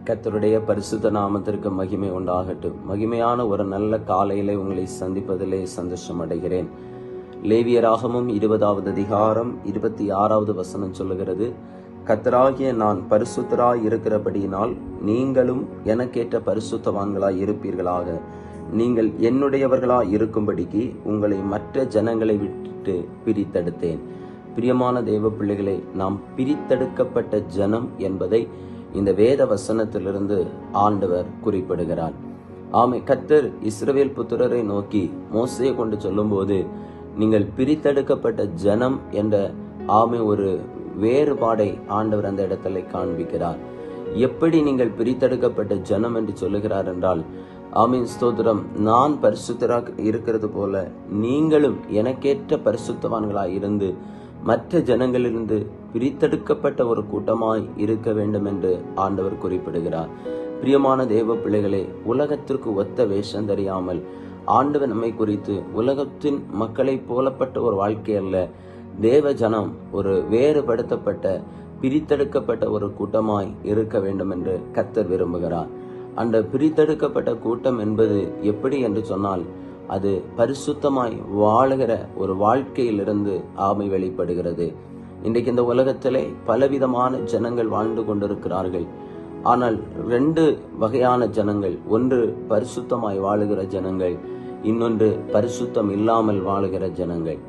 கர்த்தருடைய பரிசுத்த நாமத்திற்கு மகிமை உண்டாகட்டும். மகிமையான ஒரு நல்ல காலையிலே உங்களை சந்திப்பதிலே சந்தோஷம் அடைகிறேன். லேவியராகமம் 20வது அதிகாரம் 26வது வசனம் சொல்லுகிறது, கர்த்தராகிய நான் பரிசுத்தராய் இருக்கிறபடியினால் நீங்களும் எனக்கேற்ற பரிசுத்தவான்களாய் இருப்பீர்களாக. நீங்கள் என்னுடையவர்களாய் இருக்கும்படிக்கு உங்களை மற்ற ஜனங்களை விட்டு பிரித்தெடுத்தேன். பிரியமான தேவ பிள்ளைகளே, நாம் பிரித்தெடுக்கப்பட்ட ஜனம் என்பதை இந்த வேத வசனத்திலிருந்து ஆண்டவர் குறிப்பிடுகிறார். ஆமை, கர்த்தர் இஸ்ரவேல் புத்திரரை நோக்கி மோசேயை கொண்டு சொல்லும்போது, நீங்கள் பிரித்தெடுக்கப்பட்ட ஜனம் என்ற ஒரு வேறுபாடை ஆண்டவர் அந்த இடத்துல காண்பிக்கிறார். எப்படி நீங்கள் பிரித்தெடுக்கப்பட்ட ஜனம் என்று சொல்லுகிறார் என்றால், ஆமீன் ஸ்தோத்திரம், நான் பரிசுத்தராக இருக்கிறது போல நீங்களும் எனக்கேற்ற பரிசுத்தவான்களாய் இருந்து மற்ற ஜனங்களிலிருந்து பிரித்தெடுக்கப்பட்ட ஒரு கூட்டமாய் இருக்க வேண்டும் என்று ஆண்டவர் குறிப்பிடுகிறார். பிரியமான தேவ பிள்ளைகளே, உலகத்திற்கு ஒத்த வேஷம் தெரியாமல் ஆண்டவர் நம்மை குறித்து உலகத்தின் மக்களை போலப்பட்ட ஒரு வாழ்க்கை அல்ல, தேவ ஜனம் ஒரு வேறுபடுத்தப்பட்ட பிரித்தெடுக்கப்பட்ட ஒரு கூட்டமாய் இருக்க வேண்டும் என்று கர்த்தர் விரும்புகிறார். அந்த பிரித்தெடுக்கப்பட்ட கூட்டம் என்பது எப்படி என்று சொன்னால், அது பரிசுத்தமாய் வாழுகிற ஒரு வாழ்க்கையிலிருந்து ஆமை வெளிப்படுகிறது. இன்றைக்கு இந்த உலகத்திலே பலவிதமான ஜனங்கள் வாழ்ந்து கொண்டிருக்கிறார்கள். ஆனால் 2 வகையான ஜனங்கள், ஒன்று பரிசுத்தமாய் வாழுகிற ஜனங்கள், இன்னொன்று பரிசுத்தம் இல்லாமல் வாழுகிற ஜனங்கள்.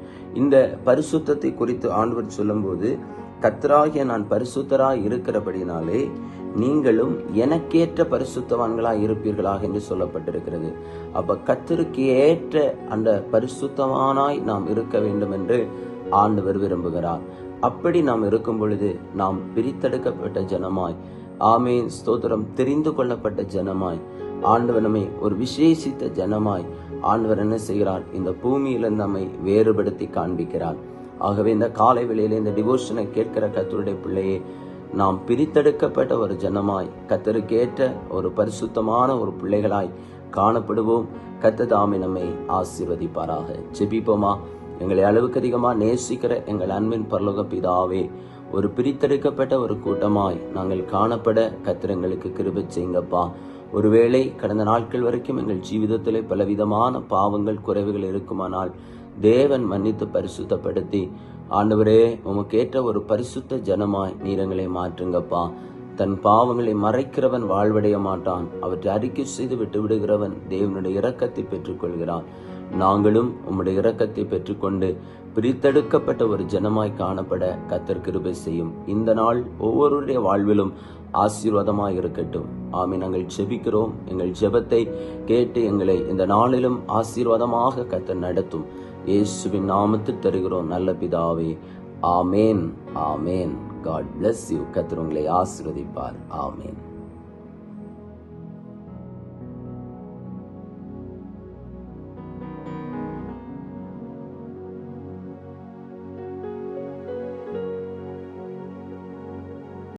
இந்த பரிசுத்தத்தை குறித்து ஆண்டவர் சொல்லும்போது, கர்த்தராகிய நான் பரிசுத்தராய் இருக்கிறபடினாலே நீங்களும் எனக்கேற்ற பரிசுத்தவான்களாய் இருப்பீர்களாக என்று சொல்லப்பட்டிருக்கிறது. அப்ப கர்த்தருக்கு ஏற்ற அந்த பரிசுத்தவானாய் நாம் இருக்க வேண்டும் என்று ஆண்டவர் விரும்புகிறார். அப்படி நாம் இருக்கும் பொழுது நாம் பிரித்தெடுக்கப்பட்ட ஜனமாய், ஆமேன் ஸ்தோத்திரம், தெரிந்து கொள்ளப்பட்ட ஜனமாய், ஆண்டவர் நம்மை ஒரு விசேஷித்த ஜனமாய் ஆண்டவர் என்ன செய்கிறார், இந்த பூமியிலிருந்து நம்மை வேறுபடுத்தி காண்பிக்கிறார். ஆகவே இந்த காலை வேளையிலே இந்த டிவோஷனை கேட்கிற கர்த்தருடைய பிள்ளையே, நாம் பிரித்தெடுக்கப்பட்ட ஒரு ஜனமாய் கர்த்தருக்கேற்ற ஒரு பரிசுத்தமான ஒரு பிள்ளைகளாய் காணப்படுவோம். கர்த்தர் தாமே நம்மை ஆசீர்வதிப்பாராக. ஜெபிப்போமா. எங்களை அளவுக்கு அதிகமாக நேசிக்கிற எங்கள் அன்பின் பரலோக பிதாவே, ஒரு பிரித்தெடுக்கப்பட்ட ஒரு கூட்டமாய் நாங்கள் காணப்பட கர்த்தர் எங்களுக்கு கிருபை செய்யுங்கப்பா. ஒருவேளை கடந்த நாட்கள் வரைக்கும் எங்கள் ஜீவிதத்திலே பலவிதமான பாவங்கள் குறைவுகள் இருக்குமானால் தேவன் மன்னித்து பரிசுத்தப்படுத்தி, ஆண்டவரே உமக்கேற்ற ஒரு பரிசுத்த ஜனமாய் நீர் எங்களை மாற்றுங்கப்பா. தன் பாவங்களை மறைக்கிறவன் வாழ்வடைய மாட்டான், அவற்றை அறிக்கை செய்து விட்டு விடுகிறவன் தேவனுடைய இரக்கத்தை பெற்றுக்கொள்கிறான். நாங்களும் உம்முடைய இரக்கத்தை பெற்றுக்கொண்டு பிரித்தெடுக்கப்பட்ட ஒரு ஜனமாய் காணப்பட கர்த்தர் கிருபை செய்யும். இந்த நாள் ஒவ்வொருடைய வாழ்விலும் ஆசீர்வாதமாய் இருக்கட்டும். ஆமென். நாங்கள் ஜெபிக்கிறோம். எங்கள் ஜெபத்தை கேட்டு எங்களை இந்த நாளிலும் ஆசீர்வாதமாக கர்த்தர் நடத்தும். இயேசுவின் நாமத்தில் தருகிறோம் நல்ல பிதாவே. ஆமேன், ஆமேன். God bless you. கர்த்தர் உங்களை ஆசீர்வதிப்பார். ஆமேன்.